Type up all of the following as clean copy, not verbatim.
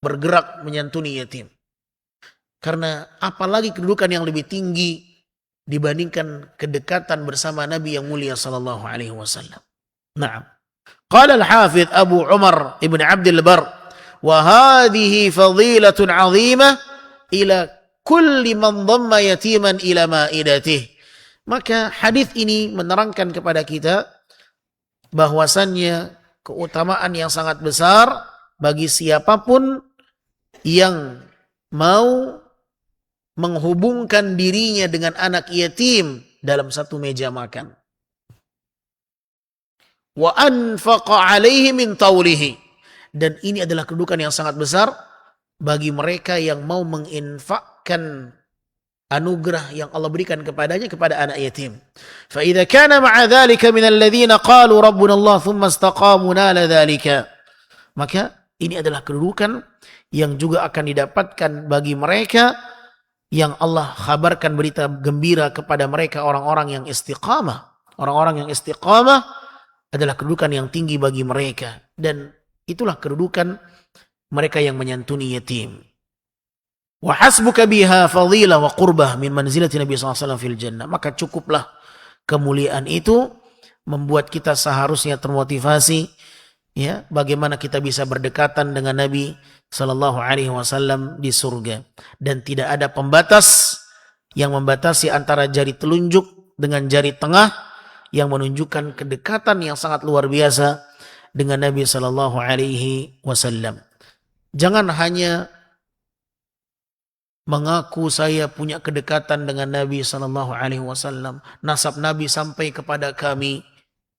bergerak menyantuni yatim. Karena apalagi kedudukan yang lebih tinggi dibandingkan kedekatan bersama Nabi yang mulia sallallahu alaihi wasallam. Naam. Qala al-Hafidz Abu Umar Ibn Abdul Bar, wa hadhihi fadilatun 'azimah ila kulli man dhamma yatiman ila maidatih. Maka hadis ini menerangkan kepada kita bahwasannya keutamaan yang sangat besar bagi siapapun yang mau menghubungkan dirinya dengan anak yatim dalam satu meja makan. Wa anfaqa alaihi min taulihi. Dan ini adalah kedudukan yang sangat besar bagi mereka yang mau menginfakkan anugerah yang Allah berikan kepadanya kepada anak yatim. Fa idza kana ma'a dzalika min alladhina qalu rabbuna Allah thumma istaqamu nala dzalika. Maka ini adalah kedudukan yang juga akan didapatkan bagi mereka yang Allah khabarkan berita gembira kepada mereka, orang-orang yang istiqamah. Orang-orang yang istiqamah adalah kedudukan yang tinggi bagi mereka. Dan itulah kedudukan mereka yang menyantuni yatim. Wa hasbuka biha fadhilah wa qurbah min manzilati Nabi SAW fil jannah. Maka cukuplah kemuliaan itu membuat kita seharusnya termotivasi, ya, bagaimana kita bisa berdekatan dengan Nabi sallallahu alaihi wasallam di surga, dan tidak ada pembatas yang membatasi antara jari telunjuk dengan jari tengah yang menunjukkan kedekatan yang sangat luar biasa dengan Nabi sallallahu alaihi wasallam. Jangan hanya mengaku saya punya kedekatan dengan Nabi sallallahu alaihi wasallam, nasab Nabi sampai kepada kami,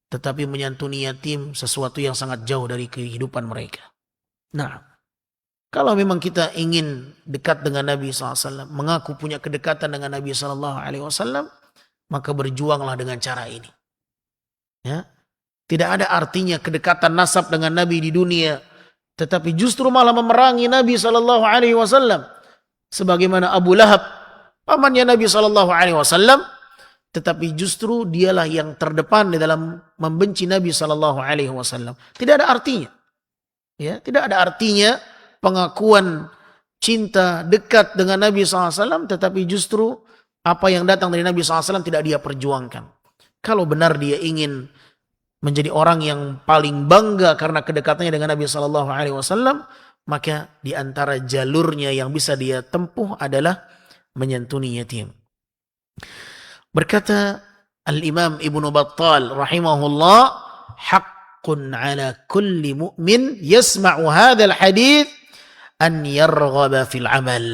tetapi menyantuni yatim sesuatu yang sangat jauh dari kehidupan mereka. Nah, kalau memang kita ingin dekat dengan Nabi SAW, mengaku punya kedekatan dengan Nabi SAW, maka berjuanglah dengan cara ini. Ya, tidak ada artinya kedekatan nasab dengan Nabi di dunia, tetapi justru malah memerangi Nabi SAW. Sebagaimana Abu Lahab, pamannya Nabi SAW, tetapi justru dialah yang terdepan di dalam membenci Nabi SAW. Tidak ada artinya. Ya, tidak ada artinya pengakuan cinta dekat dengan Nabi SAW, tetapi justru apa yang datang dari Nabi SAW tidak dia perjuangkan. Kalau benar dia ingin menjadi orang yang paling bangga karena kedekatannya dengan Nabi SAW, maka di antara jalurnya yang bisa dia tempuh adalah menyantuni yatim. Berkata Al-Imam Ibnu Battal rahimahullah, haqqun ala kulli mu'min yasma'u hadzal hadits an yarghaba fil amal.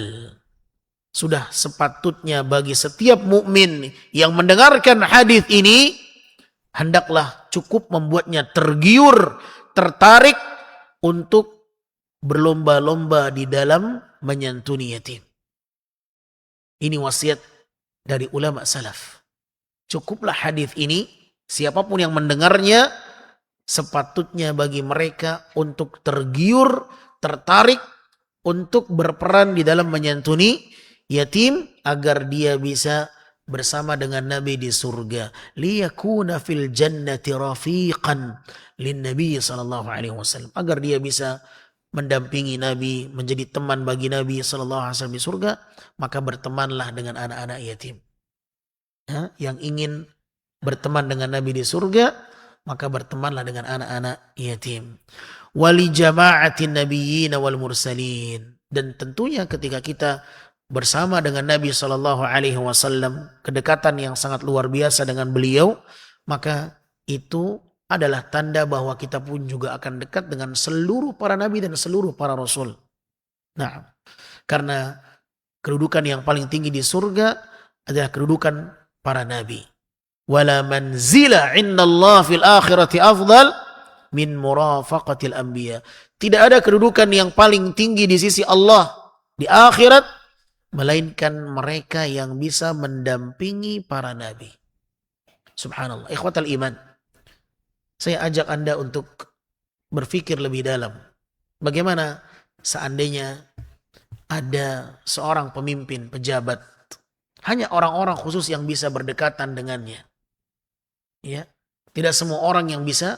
Sudah sepatutnya bagi setiap mukmin yang mendengarkan hadis ini, hendaklah cukup membuatnya tergiur, tertarik untuk berlomba-lomba di dalam menyantuni yatim. Ini wasiat dari ulama salaf. Cukuplah hadis ini, siapapun yang mendengarnya, sepatutnya bagi mereka untuk tergiur, tertarik untuk berperan di dalam menyantuni yatim agar dia bisa bersama dengan Nabi di surga. Liyakuna fil jannati rafiqan lin Nabi sallallahu alaihi wasallam. Agar dia bisa mendampingi Nabi, menjadi teman bagi Nabi sallallahu alaihi wasallam di surga, maka bertemanlah dengan anak-anak yatim. Ya, yang ingin berteman dengan Nabi di surga, maka bertemanlah dengan anak-anak yatim. Wali jama'atin nabiyyin wal mursalin. Dan tentunya ketika kita bersama dengan Nabi sallallahu alaihi wasallam, kedekatan yang sangat luar biasa dengan beliau, maka itu adalah tanda bahwa kita pun juga akan dekat dengan seluruh para nabi dan seluruh para rasul. Nah, karena kedudukan yang paling tinggi di surga adalah kedudukan para nabi. Wala manzila innallahi fil akhirati afdal min murafaqatil anbiya. Tidak ada kedudukan yang paling tinggi di sisi Allah di akhirat melainkan mereka yang bisa mendampingi para nabi. Subhanallah. Ikhwatal iman, saya ajak Anda untuk berpikir lebih dalam. Bagaimana seandainya ada seorang pemimpin, pejabat, hanya orang-orang khusus yang bisa berdekatan dengannya. Ya, tidak semua orang yang bisa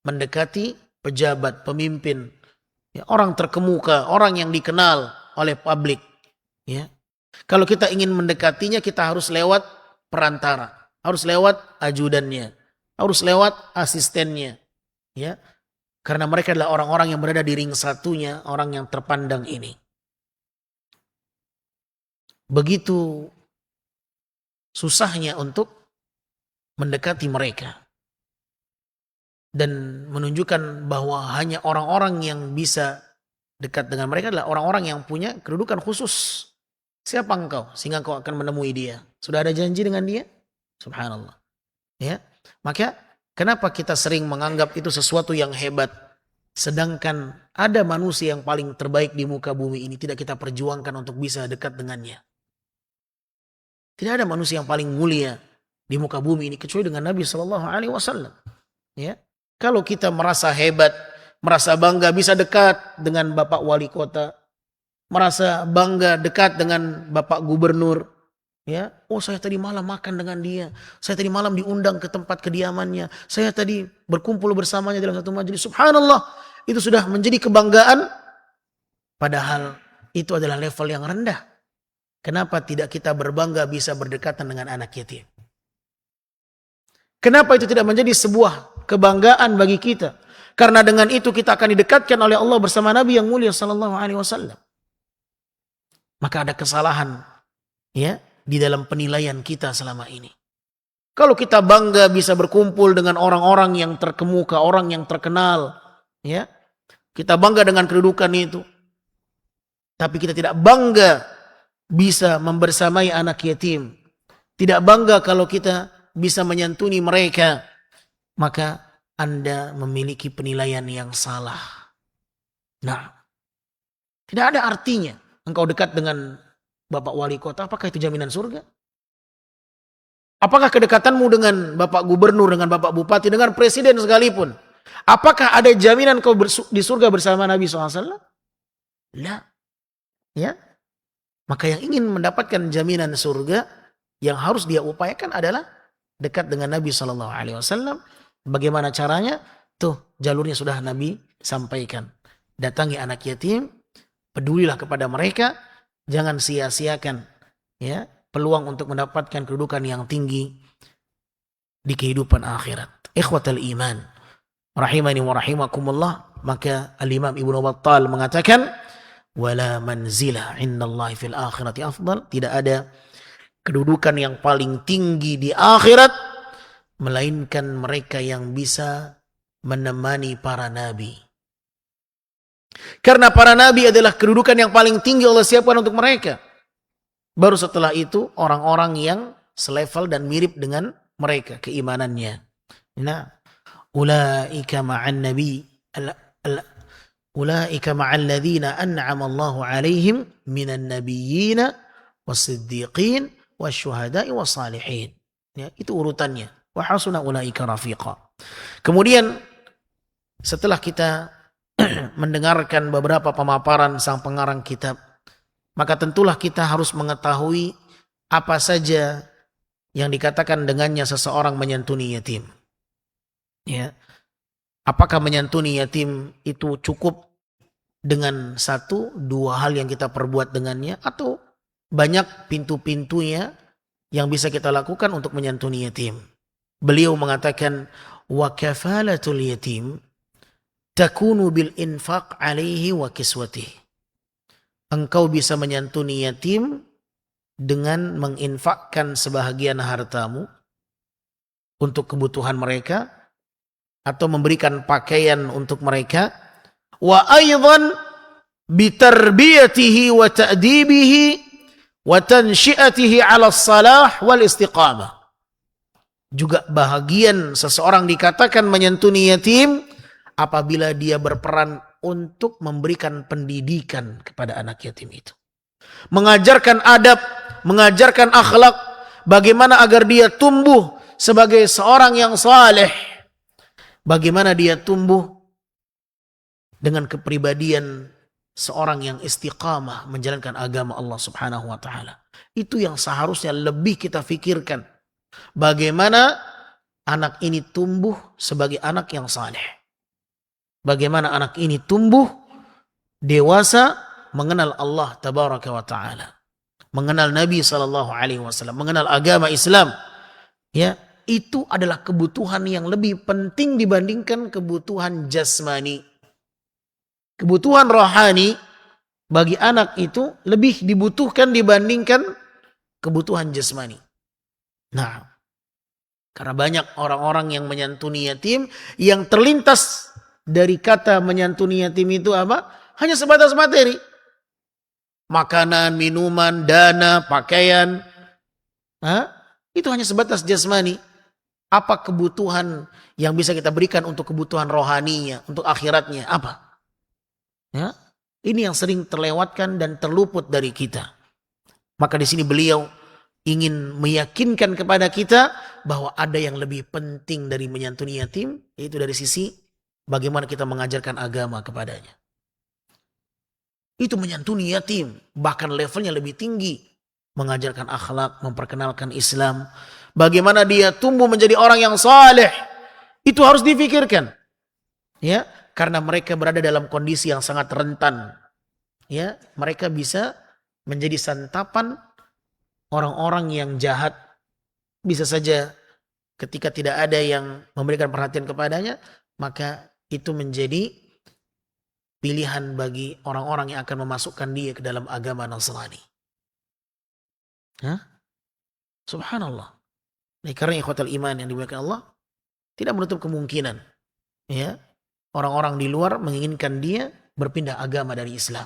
mendekati pejabat, pemimpin, Ya, orang terkemuka, orang yang dikenal oleh publik. Ya. Kalau kita ingin mendekatinya, kita harus lewat perantara, harus lewat ajudannya, harus lewat asistennya. Ya. Karena mereka adalah orang-orang yang berada di ring satunya, orang yang terpandang ini. Begitu susahnya untuk mendekati mereka. Dan menunjukkan bahwa hanya orang-orang yang bisa dekat dengan mereka adalah orang-orang yang punya kedudukan khusus. Siapa engkau sehingga engkau akan menemui dia? Sudah ada janji dengan dia? Subhanallah. Ya. Maka kenapa kita sering menganggap itu sesuatu yang hebat, sedangkan ada manusia yang paling terbaik di muka bumi ini tidak kita perjuangkan untuk bisa dekat dengannya. Tidak ada manusia yang paling mulia di muka bumi ini kecuali dengan Nabi Shallallahu Alaihi Wasallam. Ya. Kalau kita merasa hebat, merasa bangga bisa dekat dengan Bapak Wali Kota, merasa bangga dekat dengan Bapak Gubernur, ya, oh saya tadi malam makan dengan dia, saya tadi malam diundang ke tempat kediamannya, saya tadi berkumpul bersamanya dalam satu majelis, subhanallah, itu sudah menjadi kebanggaan, padahal itu adalah level yang rendah. Kenapa tidak kita berbangga bisa berdekatan dengan anak yatim? Kenapa itu tidak menjadi sebuah kebanggaan bagi kita? Karena dengan itu kita akan didekatkan oleh Allah bersama Nabi yang mulia sallallahu alaihi wasallam. Maka ada kesalahan ya di dalam penilaian kita selama ini. Kalau kita bangga bisa berkumpul dengan orang-orang yang terkemuka, orang yang terkenal, ya. Kita bangga dengan kedudukan itu. Tapi kita tidak bangga bisa membersamai anak yatim. Tidak bangga kalau kita bisa menyantuni mereka, maka Anda memiliki penilaian yang salah. Nah, tidak ada artinya engkau dekat dengan Bapak Wali Kota, apakah itu jaminan surga? Apakah kedekatanmu dengan Bapak Gubernur, dengan Bapak Bupati, dengan Presiden sekalipun, apakah ada jaminan kau di surga bersama Nabi SAW? Lah, ya. Maka yang ingin mendapatkan jaminan surga, yang harus dia upayakan adalah dekat dengan Nabi Shallallahu Alaihi Wasallam. Bagaimana caranya? Tuh jalurnya sudah Nabi sampaikan. Datangi anak yatim, pedulilah kepada mereka, jangan sia-siakan ya peluang untuk mendapatkan kedudukan yang tinggi di kehidupan akhirat. Ikhwatal iman, rahimani wa rahimakumullah. Maka Al-Imam Ibnu Battal mengatakan, wala manzilah indallahi fil akhirati afdal. Tidak ada kedudukan yang paling tinggi di akhirat melainkan mereka yang bisa menemani para nabi. Karena para nabi adalah kedudukan yang paling tinggi Allah siapkan untuk mereka. Baru setelah itu orang-orang yang selevel dan mirip dengan mereka keimanannya. Nah, ulaika ma'an nabi ulaika ma'al ladzina an'ama Allahu 'alaihim minan nabiyyina was-siddiqin wasyuhada'i wassalihin. Ya, itu urutannya. Wa hasuna ulaika rafiqa. Kemudian setelah kita mendengarkan beberapa pemaparan sang pengarang kitab, maka tentulah kita harus mengetahui apa saja yang dikatakan dengannya seseorang menyantuni yatim. Ya. Apakah menyantuni yatim itu cukup dengan satu, dua hal yang kita perbuat dengannya, atau banyak pintu-pintunya yang bisa kita lakukan untuk menyantuni yatim. Beliau mengatakan, wa kafalatul yatim takunu bil infaq alaihi wa kiswatih. Engkau bisa menyantuni yatim dengan menginfakkan sebahagian hartamu untuk kebutuhan mereka atau memberikan pakaian untuk mereka, wa aidan bitarbiyatihi wa ta'dibihi wa tansyiatihi 'ala shalah wal istiqamah. Juga bahagian seseorang dikatakan menyantuni yatim apabila dia berperan untuk memberikan pendidikan kepada anak yatim itu. Mengajarkan adab, mengajarkan akhlak, bagaimana agar dia tumbuh sebagai seorang yang saleh. Bagaimana dia tumbuh dengan kepribadian seorang yang istiqamah menjalankan agama Allah Subhanahu wa taala. Itu yang seharusnya lebih kita fikirkan. Bagaimana anak ini tumbuh sebagai anak yang saleh. Bagaimana anak ini tumbuh dewasa, mengenal Allah tabaraka wa ta'ala, mengenal Nabi SAW, mengenal agama Islam, ya, itu adalah kebutuhan yang lebih penting dibandingkan kebutuhan jasmani. Kebutuhan rohani bagi anak itu lebih dibutuhkan dibandingkan kebutuhan jasmani. Nah, karena banyak orang-orang yang menyantuni yatim, yang terlintas dari kata menyantuni yatim itu apa? Hanya sebatas materi. Makanan, minuman, dana, pakaian. Itu hanya sebatas jasmani. Apa kebutuhan yang bisa kita berikan untuk kebutuhan rohaninya, untuk akhiratnya? Apa? Ya, ini yang sering terlewatkan dan terluput dari kita. Maka di sini beliau ingin meyakinkan kepada kita bahwa ada yang lebih penting dari menyantuni yatim, yaitu dari sisi bagaimana kita mengajarkan agama kepadanya. Itu menyantuni yatim, bahkan levelnya lebih tinggi. Mengajarkan akhlak, memperkenalkan Islam. Bagaimana dia tumbuh menjadi orang yang saleh, itu harus difikirkan. Ya, karena mereka berada dalam kondisi yang sangat rentan. Ya, mereka bisa menjadi santapan orang-orang yang jahat. Bisa saja ketika tidak ada yang memberikan perhatian kepadanya, maka itu menjadi pilihan bagi orang-orang yang akan memasukkan dia ke dalam agama Nasrani. Subhanallah. Nah, karena ikhwatal iman yang dimuliakan Allah, tidak menutup kemungkinan, ya, orang-orang di luar menginginkan dia berpindah agama dari Islam.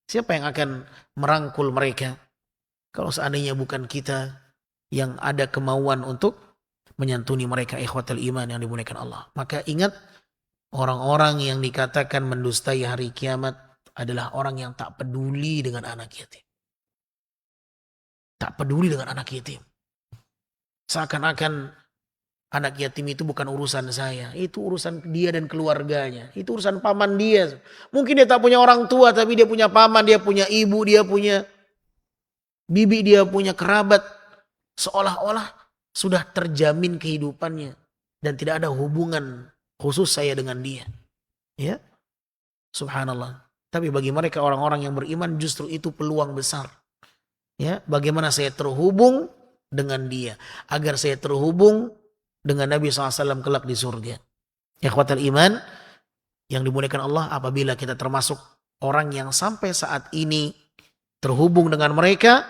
Siapa yang akan merangkul mereka kalau seandainya bukan kita yang ada kemauan untuk menyantuni mereka, ikhwatal iman yang dimuliakan Allah. Maka ingat, orang-orang yang dikatakan mendustai hari kiamat adalah orang yang tak peduli dengan anak yatim. Tak peduli dengan anak yatim. Seakan-akan anak yatim itu bukan urusan saya. Itu urusan dia dan keluarganya. Itu urusan paman dia. Mungkin dia tak punya orang tua, tapi dia punya paman, dia punya ibu, dia punya bibi, dia punya kerabat. Seolah-olah sudah terjamin kehidupannya. Dan tidak ada hubungan khusus saya dengan dia. Ya, subhanallah. Tapi bagi mereka orang-orang yang beriman, justru itu peluang besar. Ya, bagaimana saya terhubung dengan dia, agar saya terhubung dengan Nabi SAW kelak di surga. Ikhwatal iman yang dimuliakan Allah, apabila kita termasuk orang yang sampai saat ini terhubung dengan mereka,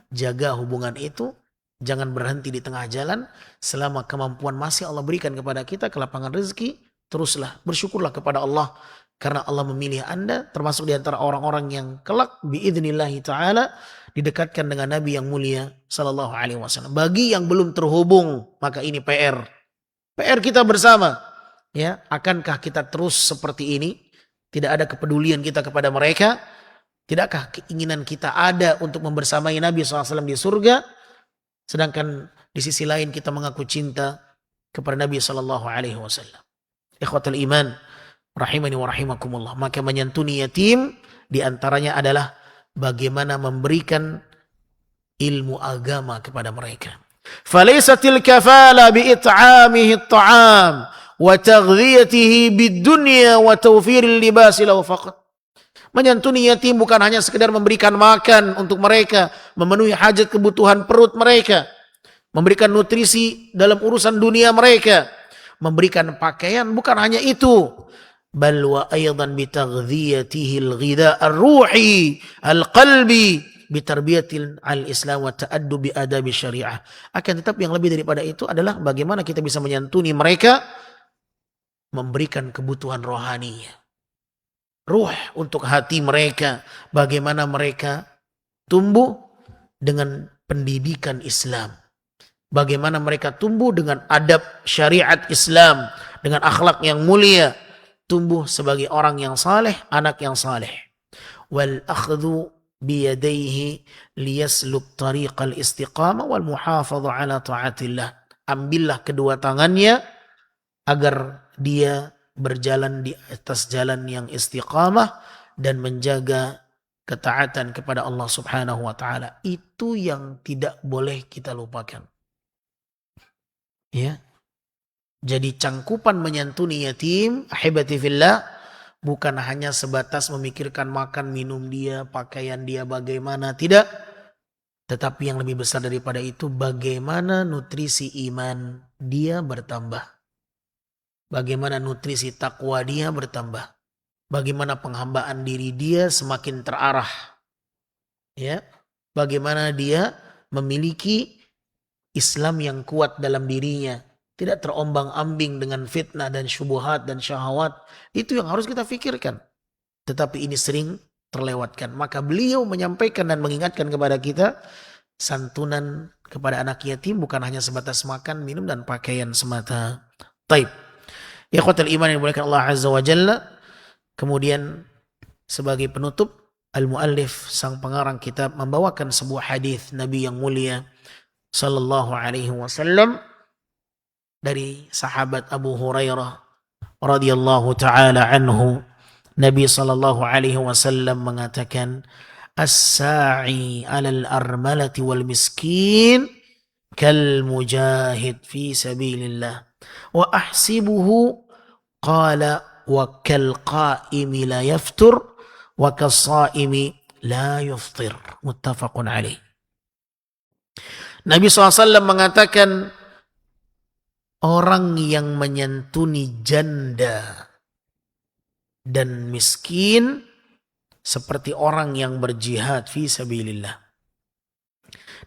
jaga hubungan itu, jangan berhenti di tengah jalan. Selama kemampuan masih Allah berikan kepada kita, kelapangan rezeki, teruslah bersyukurlah kepada Allah, karena Allah memilih Anda termasuk di antara orang-orang yang kelak biidznillah ta'ala didekatkan dengan Nabi yang mulia sallallahu alaihi wasallam. Bagi yang belum terhubung, maka ini PR kita bersama. Ya, akankah kita terus seperti ini? Tidak ada kepedulian kita kepada mereka? Tidakkah keinginan kita ada untuk membersamai Nabi SAW di surga? Sedangkan di sisi lain kita mengaku cinta kepada Nabi sallallahu alaihi wasallam. Ikhwatul iman rahimani wa rahimakumullah. Maka menyantuni yatim diantaranya adalah bagaimana memberikan ilmu agama kepada mereka. Falaysatil kafala bi'it'amihi at-ta'am wa taghdhiyatihi bid-dunya wa tawfiril libas lahu faqat. Menyantuni yatim bukan hanya sekedar memberikan makan untuk mereka, memenuhi hajat kebutuhan perut mereka, memberikan nutrisi dalam urusan dunia mereka, memberikan pakaian, bukan hanya itu. Bal wa aydan bi taghdhiyatihi al-ghidha ar-ruhi al-qalbi bi tarbiyatil al-islam wa ta'addubi adabi syariah. Akan tetapi yang lebih daripada itu adalah bagaimana kita bisa menyantuni mereka, memberikan kebutuhan rohaninya, ruh untuk hati mereka, bagaimana mereka tumbuh dengan pendidikan Islam, bagaimana mereka tumbuh dengan adab syariat Islam, dengan akhlak yang mulia, tumbuh sebagai orang yang saleh, anak yang saleh. Wal akhdhu biyadaihi liyasluk tariqal istiqamah wal muhafadha ala ta'atillah. Ambillah kedua tangannya agar dia berjalan di atas jalan yang istiqamah dan menjaga ketaatan kepada Allah Subhanahu wa taala. Itu yang tidak boleh kita lupakan. Ya. Jadi cangkupan menyantuni yatim, ahibati fillah, bukan hanya sebatas memikirkan makan minum dia, pakaian dia bagaimana, tidak. Tetapi yang lebih besar daripada itu, bagaimana nutrisi iman dia bertambah. Bagaimana nutrisi takwa dia bertambah. Bagaimana penghambaan diri dia semakin terarah. Ya, bagaimana dia memiliki Islam yang kuat dalam dirinya. Tidak terombang-ambing dengan fitnah dan syubhat dan syahwat. Itu yang harus kita pikirkan. Tetapi ini sering terlewatkan. Maka beliau menyampaikan dan mengingatkan kepada kita, santunan kepada anak yatim bukan hanya sebatas makan, minum, dan pakaian semata. Taib. Ikhwatul iman yang dimuliakan Allah Azza wa Jalla. Kemudian sebagai penutup, al-muallif sang pengarang kitab membawakan sebuah hadis Nabi yang mulia sallallahu alaihi wasallam dari sahabat Abu Hurairah radhiyallahu taala anhu. Nabi sallallahu alaihi wasallam mengatakan, as-sa'i 'alal armalati wal miskin kal mujahid fi sabilillah wa ahsibuhu qala wa kal qa'imi la yaftur wa kas sha'imi la yuftir. Muttafaqun alaih. Nabi SAW mengatakan, orang yang menyantuni janda dan miskin seperti orang yang berjihad fi sabilillah.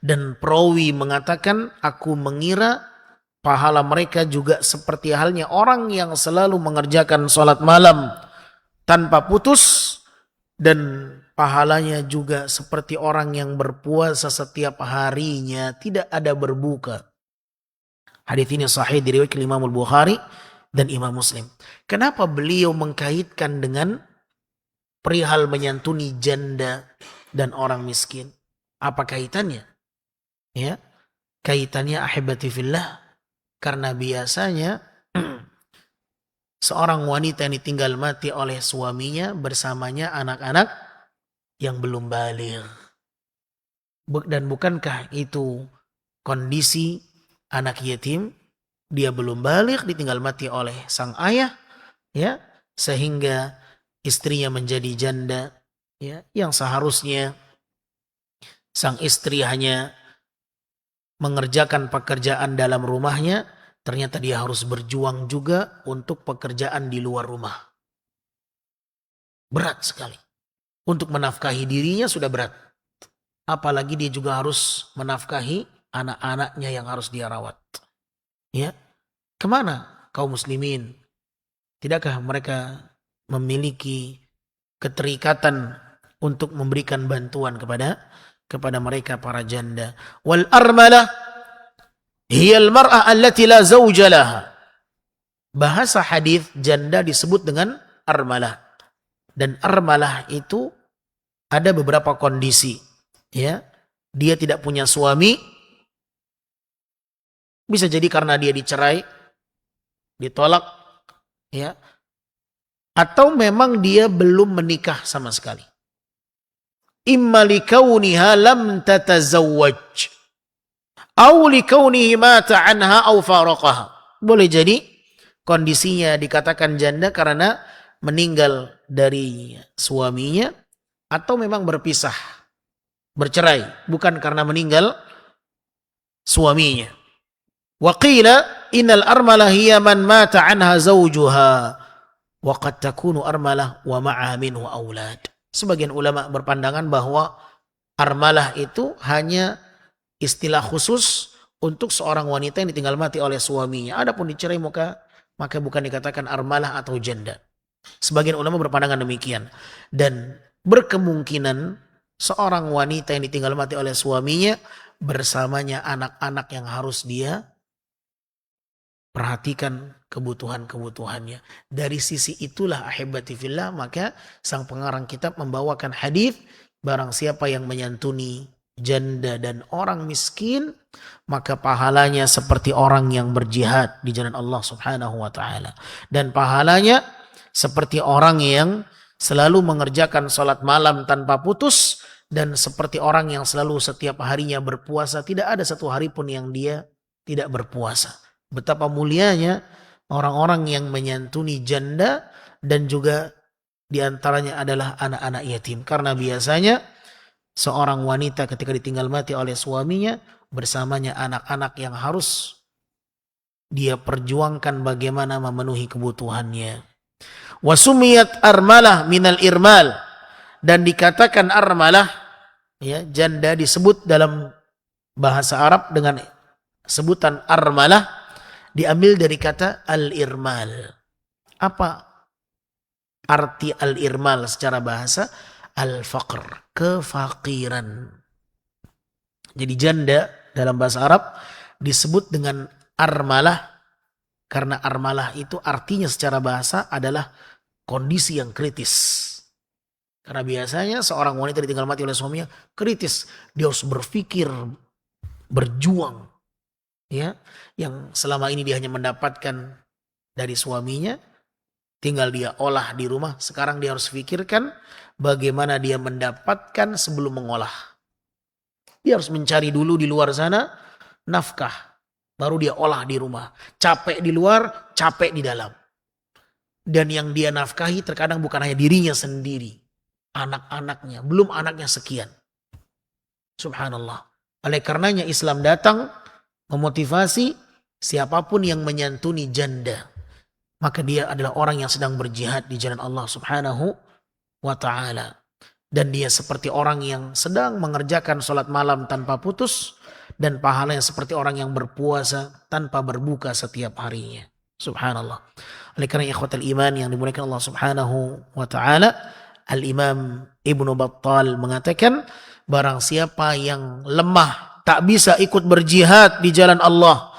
Dan perawi mengatakan, aku mengira pahala mereka juga seperti halnya orang yang selalu mengerjakan sholat malam tanpa putus, dan pahalanya juga seperti orang yang berpuasa setiap harinya tidak ada berbuka. Hadis ini sahih diriwayatkan Imam Al-Bukhari dan Imam Muslim. Kenapa beliau mengkaitkan dengan perihal menyantuni janda dan orang miskin? Apa kaitannya? Ya, kaitannya ahibati fillah, karena biasanya seorang wanita yang ditinggal mati oleh suaminya bersamanya anak-anak yang belum baligh. Dan bukankah itu kondisi anak yatim? Dia belum baligh, ditinggal mati oleh sang ayah, ya, sehingga istrinya menjadi janda, ya, yang seharusnya sang istri hanya mengerjakan pekerjaan dalam rumahnya, ternyata dia harus berjuang juga untuk pekerjaan di luar rumah. Berat sekali. Untuk menafkahi dirinya sudah berat. Apalagi dia juga harus menafkahi anak-anaknya yang harus dia rawat. Ya, kemana kaum muslimin? Tidakkah mereka memiliki keterikatan untuk memberikan bantuan kepada mereka para janda? Wal armalah hiyal mar'ah allati la zawja laha. Bahasa hadis janda disebut dengan armalah. Dan armalah itu ada beberapa kondisi. Ya, dia tidak punya suami. Bisa jadi karena dia dicerai, ditolak, ya. Atau memang dia belum menikah sama sekali. Imma likauniha lam tatazawwaj aw likaunihi mata anha aw faraqaha. Boleh jadi kondisinya dikatakan janda karena meninggal dari suaminya, atau memang berpisah, bercerai, bukan karena meninggal suaminya. Wa qila innal armalah hiya man mata anha zawjuha wa qad takunu armalah wa ma'a minhu aulad. Sebagian ulama berpandangan bahwa armalah itu hanya istilah khusus untuk seorang wanita yang ditinggal mati oleh suaminya. Adapun dicerai maka bukan dikatakan armalah atau janda. Sebagian ulama berpandangan demikian. Dan berkemungkinan seorang wanita yang ditinggal mati oleh suaminya bersamanya anak-anak yang harus dia perhatikan kebutuhan-kebutuhannya. Dari sisi itulah ahibati fillah, maka sang pengarang kitab membawakan hadis, barang siapa yang menyantuni janda dan orang miskin, maka pahalanya seperti orang yang berjihad di jalan Allah Subhanahu wa taala. Dan pahalanya seperti orang yang selalu mengerjakan salat malam tanpa putus, dan seperti orang yang selalu setiap harinya berpuasa, tidak ada satu hari pun yang dia tidak berpuasa. Betapa mulianya orang-orang yang menyantuni janda dan juga Di antaranya adalah anak-anak yatim. Karena biasanya seorang wanita ketika ditinggal mati oleh suaminya, bersamanya anak-anak yang harus dia perjuangkan bagaimana memenuhi kebutuhannya. Wasumiyat armalah minal irmal. Dan dikatakan armalah, ya, janda disebut dalam bahasa Arab dengan sebutan armalah, diambil dari kata al-irmal. Apa arti al-irmal secara bahasa? Al-faqr, kefakiran. Jadi janda dalam bahasa Arab disebut dengan armalah, karena armalah itu artinya secara bahasa adalah kondisi yang kritis. Karena biasanya seorang wanita ditinggal mati oleh suaminya kritis, dia harus berpikir, berjuang, ya, yang selama ini dia hanya mendapatkan dari suaminya, tinggal dia olah di rumah. Sekarang dia harus pikirkan bagaimana dia mendapatkan sebelum mengolah. Dia harus mencari dulu di luar sana nafkah, baru dia olah di rumah. Capek di luar, capek di dalam. Dan yang dia nafkahi terkadang bukan hanya dirinya sendiri, anak-anaknya, belum anaknya sekian. Subhanallah. Oleh karenanya Islam datang memotivasi siapapun yang menyantuni janda, maka dia adalah orang yang sedang berjihad di jalan Allah Subhanahu wa ta'ala. Dan dia seperti orang yang sedang mengerjakan sholat malam tanpa putus, dan pahalanya seperti orang yang berpuasa tanpa berbuka setiap harinya. Subhanallah. Oleh karena ikhwatal iman yang dimuliakan Allah Subhanahu wa ta'ala, Al-Imam Ibnu Battal mengatakan, barang siapa yang lemah, tak bisa ikut berjihad di jalan Allah,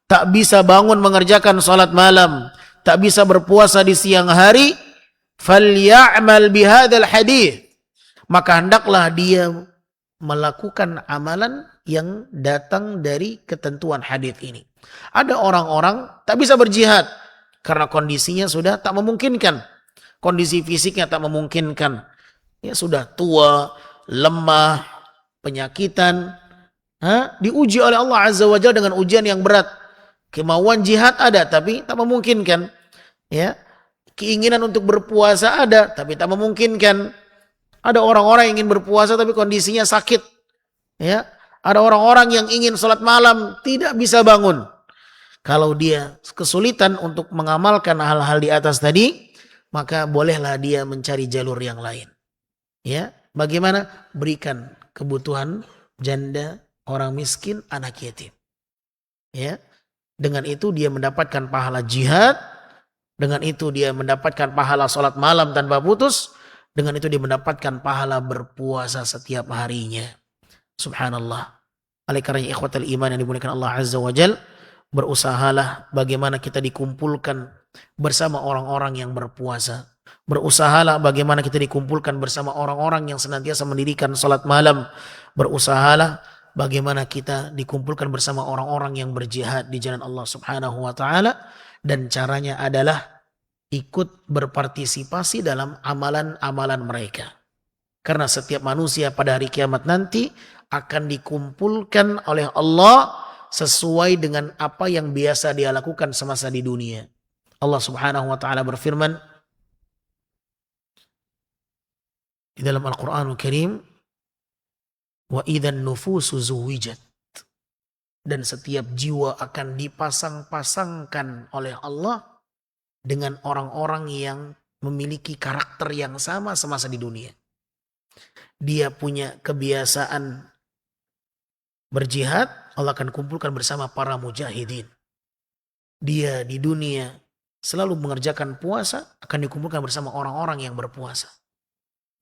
tak bisa bangun mengerjakan sholat malam, tak bisa berpuasa di siang hari, falya'mal bihadzal hadits, maka hendaklah dia melakukan amalan yang datang dari ketentuan hadis ini. Ada orang-orang tak bisa berjihad karena kondisinya sudah tak memungkinkan. Kondisi fisiknya tak memungkinkan. Ya, sudah tua, lemah, penyakitan. Diuji oleh Allah Azza wa Jalla dengan ujian yang berat. Kemauan jihad ada tapi tak memungkinkan. Ya, keinginan untuk berpuasa ada tapi tak memungkinkan. Ada orang-orang yang ingin berpuasa tapi kondisinya sakit. Ya, ada orang-orang yang ingin sholat malam tidak bisa bangun. Kalau dia kesulitan untuk mengamalkan hal-hal di atas tadi, maka bolehlah dia mencari jalur yang lain. Ya, bagaimana? Berikan kebutuhan janda, orang miskin, anak yatim. Ya, dengan itu dia mendapatkan pahala jihad. Dengan itu dia mendapatkan pahala sholat malam tanpa putus. Dengan itu dia mendapatkan pahala berpuasa setiap harinya. Subhanallah. Oleh karena ikhwatal iman yang dimuliakan Allah Azza wa Jal, berusahalah bagaimana kita dikumpulkan bersama orang-orang yang berpuasa. Berusahalah bagaimana kita dikumpulkan bersama orang-orang yang senantiasa mendirikan salat malam. Berusahalah bagaimana kita dikumpulkan bersama orang-orang yang berjihad di jalan Allah Subhanahu wa taala, dan caranya adalah ikut berpartisipasi dalam amalan-amalan mereka. Karena setiap manusia pada hari kiamat nanti akan dikumpulkan oleh Allah sesuai dengan apa yang biasa dia lakukan semasa di dunia. Allah Subhanahu wa taala berfirman di dalam Al-Qur'anul Karim, wa idzan nufusu zuwijat, dan setiap jiwa akan dipasang-pasangkan oleh Allah dengan orang-orang yang memiliki karakter yang sama semasa di dunia. Dia punya kebiasaan berjihad, Allah akan kumpulkan bersama para mujahidin. Dia di dunia selalu mengerjakan puasa, akan dikumpulkan bersama orang-orang yang berpuasa.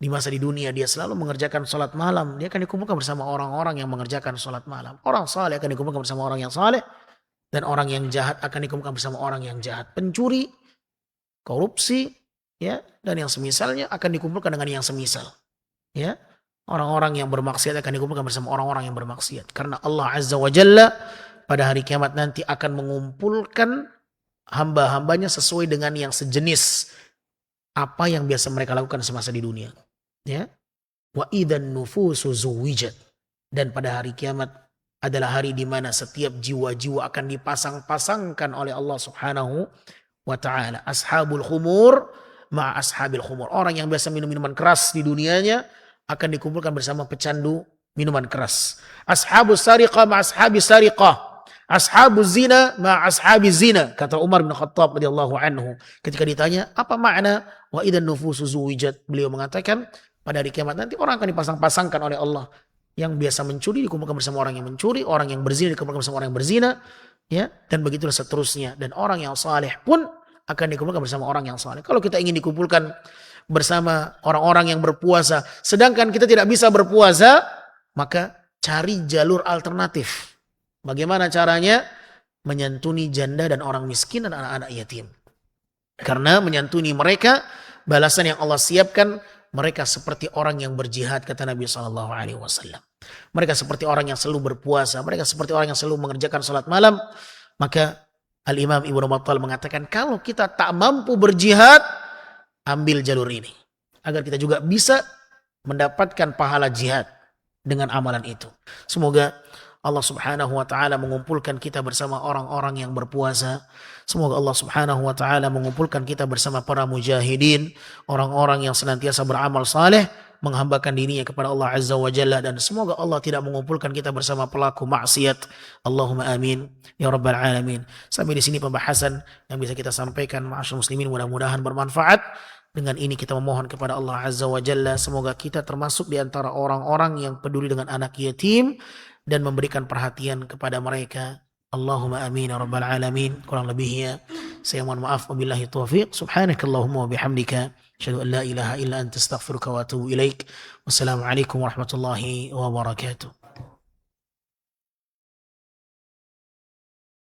Di masa di dunia dia selalu mengerjakan sholat malam, dia akan dikumpulkan bersama orang-orang yang mengerjakan sholat malam. Orang saleh akan dikumpulkan bersama orang yang saleh, dan orang yang jahat akan dikumpulkan bersama orang yang jahat. Pencuri, korupsi, ya, dan yang semisalnya akan dikumpulkan dengan yang semisal. Ya, orang-orang yang bermaksiat akan dikumpulkan bersama orang-orang yang bermaksiat. Karena Allah Azza wa Jalla pada hari kiamat nanti akan mengumpulkan hamba-hambanya sesuai dengan yang sejenis apa yang biasa mereka lakukan semasa di dunia. Ya, wa idzan nufusu zuwijat, dan pada hari kiamat adalah hari di mana setiap jiwa-jiwa akan dipasang-pasangkan oleh Allah Subhanahu wa taala. Ashabul khumur ma'a ashabil khumur. Orang yang biasa minum minuman keras di dunianya akan dikumpulkan bersama pecandu minuman keras. Ashabus sariqah ma'a ashabis sariqah. Ashabuz zina ma'a ashabiz zina. Kata Umar bin Khattab radhiyallahu anhu ketika ditanya, apa makna wa idzan nufusu zuwijat? Beliau mengatakan, pada hari kiamat nanti orang akan dipasang-pasangkan oleh Allah. Yang biasa mencuri dikumpulkan bersama orang yang mencuri, orang yang berzina dikumpulkan bersama orang yang berzina, ya, dan begitulah seterusnya. Dan orang yang saleh pun akan dikumpulkan bersama orang yang saleh. Kalau kita ingin dikumpulkan bersama orang-orang yang berpuasa, sedangkan kita tidak bisa berpuasa, maka cari jalur alternatif. Bagaimana caranya? Menyantuni janda dan orang miskin dan anak-anak yatim. Karena menyantuni mereka, balasan yang Allah siapkan, mereka seperti orang yang berjihad, kata Nabi SAW. Mereka seperti orang yang selalu berpuasa, mereka seperti orang yang selalu mengerjakan salat malam. Maka Al-Imam Ibnu Battal mengatakan, kalau kita tak mampu berjihad, ambil jalur ini. Agar kita juga bisa mendapatkan pahala jihad dengan amalan itu. Semoga Allah subhanahu wa ta'ala mengumpulkan kita bersama orang-orang yang berpuasa. Semoga Allah subhanahu wa ta'ala mengumpulkan kita bersama para mujahidin, orang-orang yang senantiasa beramal saleh, menghambakan dirinya kepada Allah azza wa jalla, dan semoga Allah tidak mengumpulkan kita bersama pelaku maksiat. Allahumma amin ya rabbal alamin. Sampai di sini pembahasan yang bisa kita sampaikan, ma'asyiral muslimin, mudah-mudahan bermanfaat. Dengan ini kita memohon kepada Allah azza wa jalla, semoga kita termasuk di antara orang-orang yang peduli dengan anak yatim dan memberikan perhatian kepada mereka. Allahumma amin ya rabbal alamin. Kurang lebihnya saya mohon maaf, wabillahi taufiq. Subhanakallahumma wa bihamdika asyhadu an la ilaha illa anta astaghfiruka wa atubu ilaik. Wassalamualaikum warahmatullahi wabarakatuh.